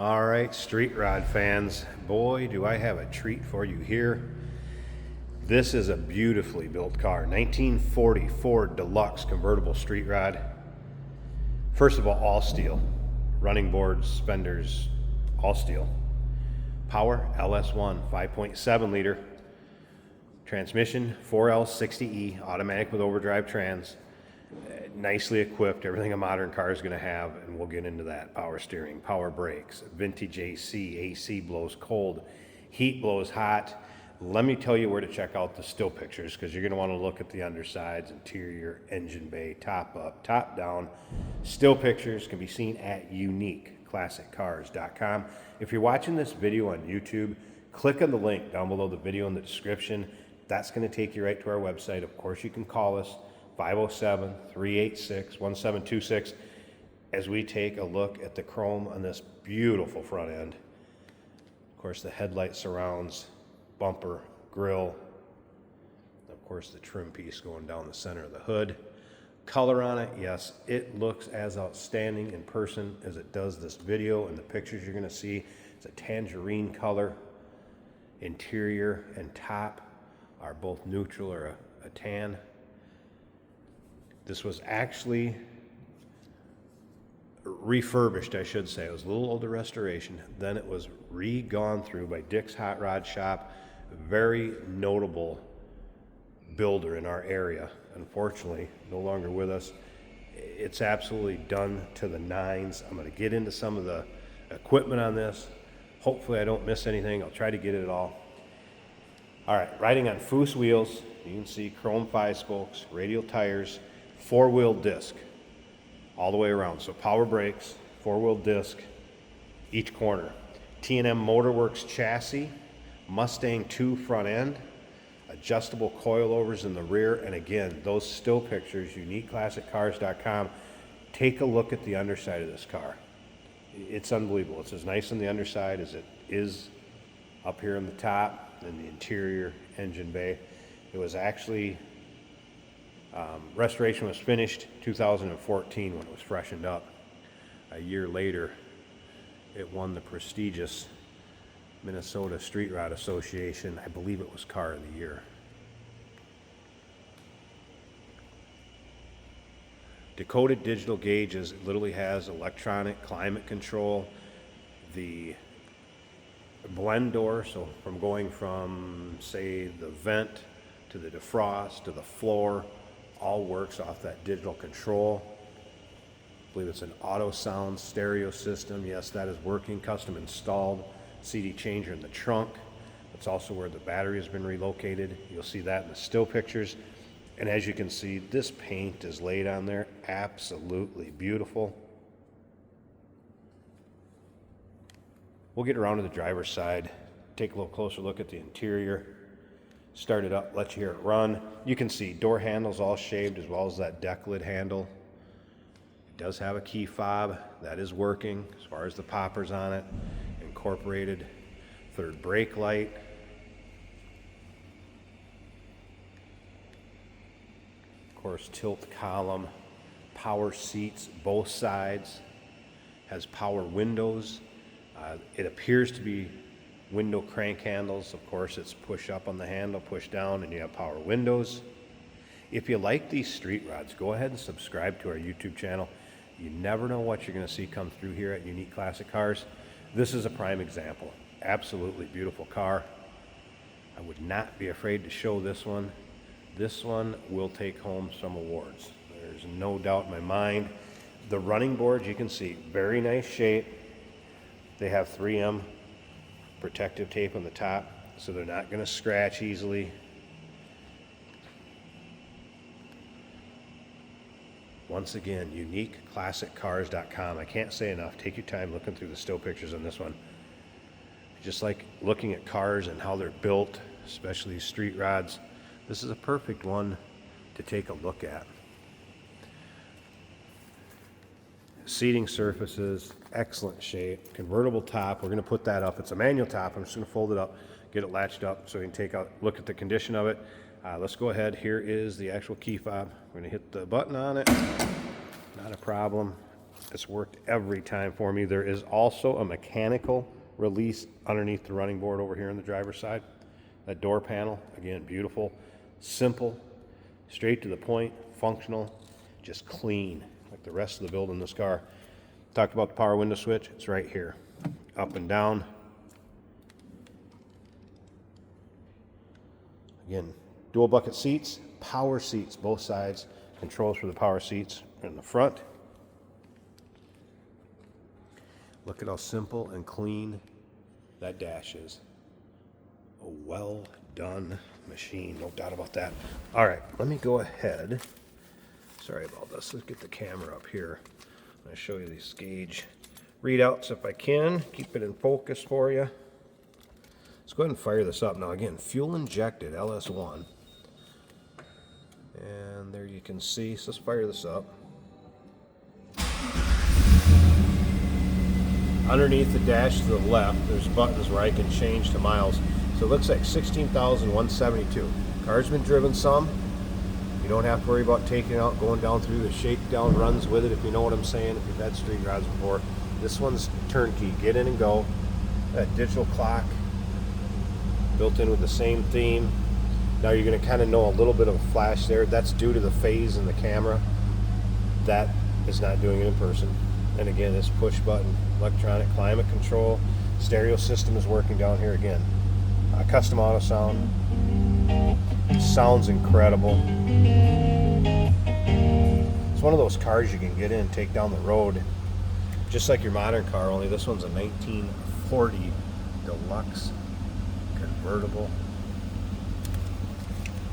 All right, street rod fans, boy, do I have a treat for you here. This is a beautifully built car, 1940 Ford Deluxe convertible street rod. First of all steel. Running boards, suspenders, all steel. Power, LS1, 5.7 liter. Transmission, 4L60E, automatic with overdrive trans. Nicely equipped, everything a modern car is going to have, and we'll get into that. Power steering, power brakes, vintage AC blows cold, heat blows hot. Let me tell you where to check out the still pictures, because you're going to want to look at the undersides, interior, engine bay, top up, top down. Still pictures can be seen at uniqueclassiccars.com. If you're watching this video on YouTube, click on the link down below the video in the description. That's going to take you right to our website. Of course, you can call us 507-386-1726 as we take a look at the chrome on this beautiful front end. Of course, the headlight surrounds, bumper, grill, of course the trim piece going down the center of the hood. Color on it, yes, it looks as outstanding in person as it does this video, and the pictures you're going to see. It's a tangerine color. Interior and top are both neutral or a tan. This was actually refurbished, I should say. It was a little older restoration. Then it was re-gone through by Dick's Hot Rod Shop. A very notable builder in our area. Unfortunately, no longer with us. It's absolutely done to the nines. I'm going to get into some of the equipment on this. Hopefully I don't miss anything. I'll try to get it all. All right, riding on Foose wheels. You can see chrome 5-spokes, radial tires, 4-wheel disc all the way around. So power brakes, 4-wheel disc, each corner. T&M Motorworks chassis, Mustang 2 front end, adjustable coilovers in the rear. And again, those still pictures, uniqueclassiccars.com. Take a look at the underside of this car. It's unbelievable. It's as nice on the underside as it is up here in the top and the interior engine bay. It was actually restoration was finished 2014 when it was freshened up. A year later, it won the prestigious Minnesota Street Rod Association. I believe it was Car of the Year. Decoded digital gauges. It literally has electronic climate control. The blend door, so from going from, say, the vent to the defrost to the floor, all works off that digital control. I believe it's an auto sound stereo system. Yes, that is working. Custom installed CD changer in the trunk. That's also where the battery has been relocated. You'll see that in the still pictures. And as you can see, this paint is laid on there. Absolutely beautiful. We'll get around to the driver's side, take a little closer look at the interior. Start it up, let you hear it run. You can see door handles all shaved, as well as that deck lid handle. It does have a key fob. That is working as far as the poppers on it. Incorporated third brake light. Of course, tilt column, power seats, both sides. Has power windows. It appears to be window crank handles. Of course, it's push up on the handle, push down, and you have power windows. If you like these street rods, go ahead and subscribe to our YouTube channel. You never know what you're going to see come through here at Unique Classic Cars. This is a prime example. Absolutely beautiful car. I would not be afraid to show this one. This one will take home some awards. There's no doubt in my mind. The running boards, you can see, very nice shape. They have 3M protective tape on the top, so they're not going to scratch easily. Once again, uniqueclassiccars.com. I can't say enough. Take your time looking through the still pictures on this one. Just like looking at cars and how they're built, especially street rods, this is a perfect one to take a look at. Seating surfaces, excellent shape. Convertible top, we're going to put that up. It's a manual top. I'm just going to fold it up, get it latched up so we can take a look at the condition of it. Let's go ahead. Here is the actual key fob. We're going to hit the button on it. Not a problem. It's worked every time for me. There is also a mechanical release underneath the running board over here on the driver's side. That door panel, again, beautiful, simple, straight to the point, functional, just clean, like the rest of the build in this car. Talked about the power window switch. It's right here, up and down. Again, dual bucket seats, power seats, both sides. Controls for the power seats in the front. Look at how simple and clean that dash is. A well done machine, no doubt about that. All right, let me go ahead. Sorry about this. Let's get the camera up here. I'm going to show you these gauge readouts if I can. Keep it in focus for you. Let's go ahead and fire this up. Now again, fuel injected LS1. And there you can see. So let's fire this up. Underneath the dash to the left, there's buttons where I can change to miles. So it looks like 16,172. Car's been driven some. You don't have to worry about taking it out, going down through the shakedown runs with it, if you know what I'm saying, if you've had street rods before. This one's turnkey, get in and go. That digital clock built in with the same theme. Now you're going to kind of know a little bit of a flash there. That's due to the phase in the camera. That is not doing it in person. And again, this push button, electronic climate control, stereo system is working down here again. Custom auto sound. Sounds incredible. It's one of those cars you can get in and take down the road, just like your modern car, only this one's a 1940 Deluxe convertible.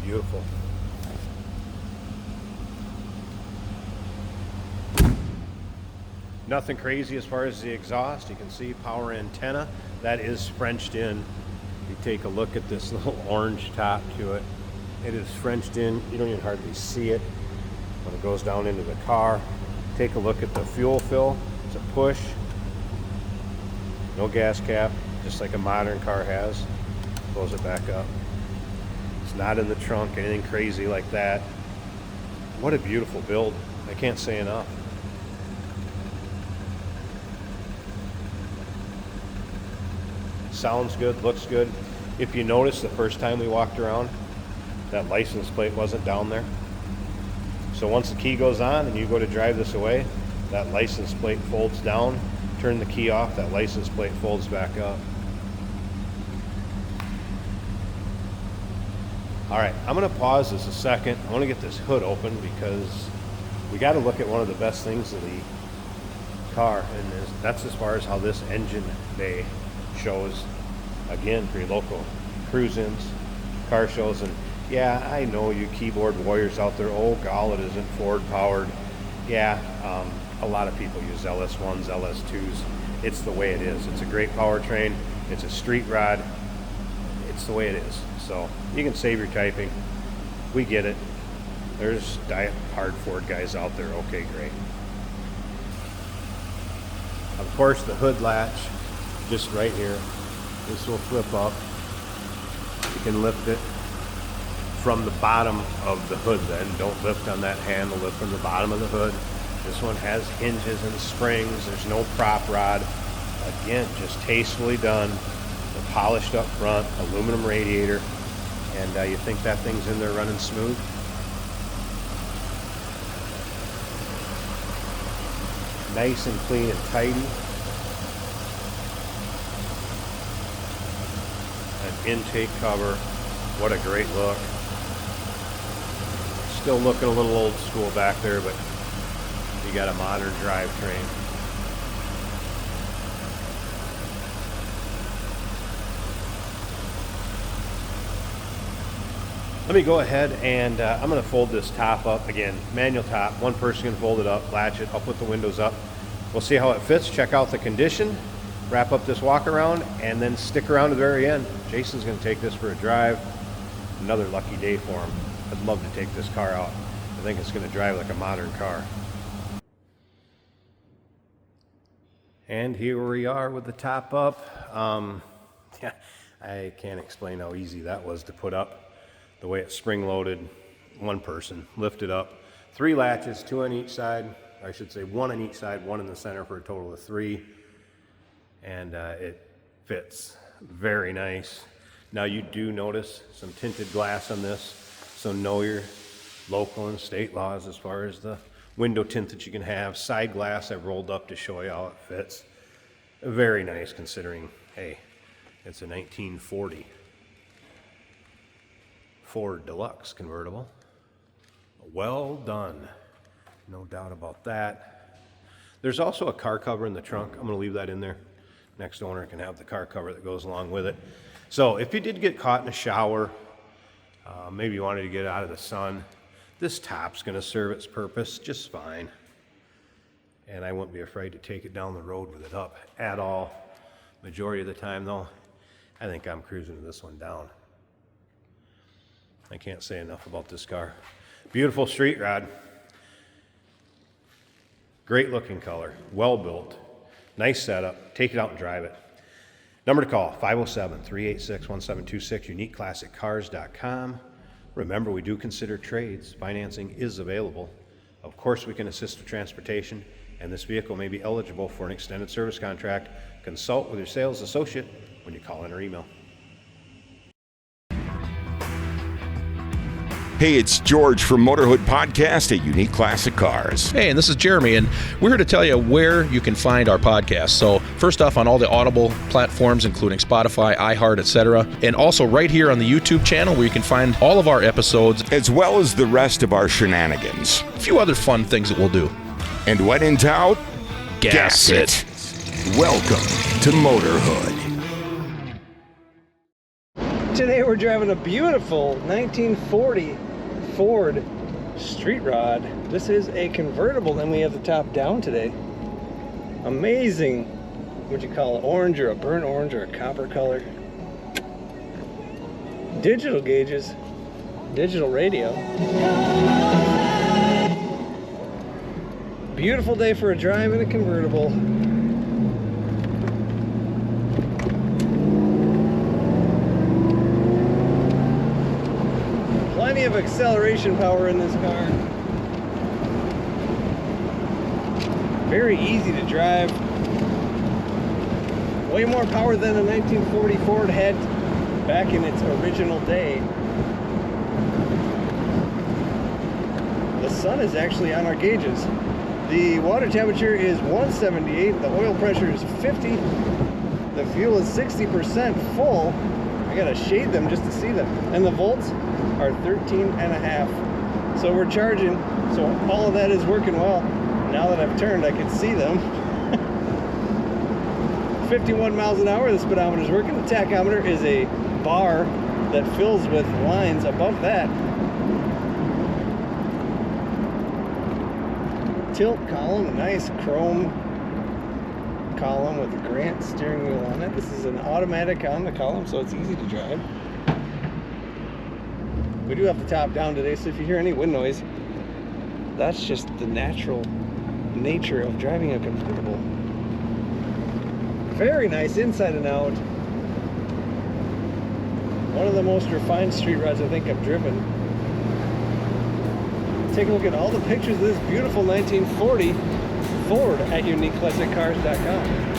Beautiful. Nothing crazy as far as the exhaust. You can see power antenna. That is Frenched in. You take a look at this little orange top to it. It is Frenched in. You don't even hardly see it when it goes down into the car. Take a look at the fuel fill. It's a push. No gas cap, just like a modern car has. Close it back up. It's not in the trunk, anything crazy like that. What a beautiful build. I can't say enough. Sounds good, looks good. If you notice, the first time we walked around, that license plate wasn't down there. So once the key goes on and you go to drive this away, that license plate folds down. Turn the key off, that license plate folds back up. All right, I'm gonna pause this a second. I wanna get this hood open because we gotta look at one of the best things of the car, and that's as far as how this engine bay shows. Again, for your local cruise-ins, car shows. And yeah, I know you keyboard warriors out there, oh god, it isn't Ford powered. Yeah, a lot of people use LS1s, LS2s. It's the way it is. It's a great powertrain. It's a street rod. It's the way it is. So you can save your typing. We get it. There's hard Ford guys out there. Okay, great. Of course, the hood latch, just right here. This will flip up. You can lift it from the bottom of the hood then. Don't lift on that handle, lift from the bottom of the hood. This one has hinges and springs. There's no prop rod. Again, just tastefully done. The polished up front, aluminum radiator. And you think that thing's in there running smooth? Nice and clean and tidy. An intake cover. What a great look. Still looking a little old school back there, but you got a modern drivetrain. Let me go ahead and I'm going to fold this top up. Again, manual top. One person can fold it up, latch it. I'll put the windows up. We'll see how it fits, check out the condition, wrap up this walk around, and then stick around to the very end. Jason's going to take this for a drive. Another lucky day for him. I'd love to take this car out. I think it's going to drive like a modern car. And here we are with the top up. Yeah, I can't explain how easy that was to put up. The way it's spring loaded, one person, lift it up. 3 latches, 2 on each side. I should say one on each side, one in the center for a total of 3. And it fits very nice. Now you do notice some tinted glass on this, so know your local and state laws as far as the window tint that you can have. Side glass I've rolled up to show you how it fits. Very nice considering, hey, it's a 1940 Ford Deluxe convertible. Well done, no doubt about that. There's also a car cover in the trunk. I'm going to leave that in there. Next owner can have the car cover that goes along with it. So if you did get caught in a shower, maybe you wanted to get out of the sun, this top's going to serve its purpose just fine. And I wouldn't be afraid to take it down the road with it up at all. Majority of the time though, I think I'm cruising this one down. I can't say enough about this car. Beautiful street rod. Great looking color, well built, nice setup. Take it out and drive it. Number to call, 507-386-1726, uniqueclassiccars.com. Remember, we do consider trades. Financing is available. Of course, we can assist with transportation, and this vehicle may be eligible for an extended service contract. Consult with your sales associate when you call in or email. Hey, it's George from Motorhood Podcast at Unique Classic Cars. Hey, and this is Jeremy, and we're here to tell you where you can find our podcast. So first off, on all the Audible platforms, including Spotify, iHeart, etc., and also right here on the YouTube channel where you can find all of our episodes, as well as the rest of our shenanigans. A few other fun things that we'll do. And when in doubt, gas it. Welcome to Motorhood. Today we're driving a beautiful 1940 Ford Street Rod. This is a convertible and we have the top down today. Amazing, what'd you call it, orange or a burnt orange or a copper color. Digital gauges, digital radio. Beautiful day for a drive in a convertible. Plenty of acceleration power in this car. Very easy to drive. Way more power than a 1940 Ford had back in its original day. The sun is actually on our gauges. The water temperature is 178, the oil pressure is 50, the fuel is 60% full. I gotta shade them just to see them. And the volts are 13.5. So we're charging, so all of that is working well. Now that I've turned, I can see them. 51 miles an hour, the speedometer is working. The tachometer is a bar that fills with lines above that. Tilt column, nice chrome column with a Grant steering wheel on it. This is an automatic on the column, so it's easy to drive. We do have the top down today, so if you hear any wind noise, that's just the natural nature of driving a convertible. Very nice inside and out. One of the most refined street rods I think I've driven. Take a look at all the pictures of this beautiful 1940 Ford at uniqueclassiccars.com.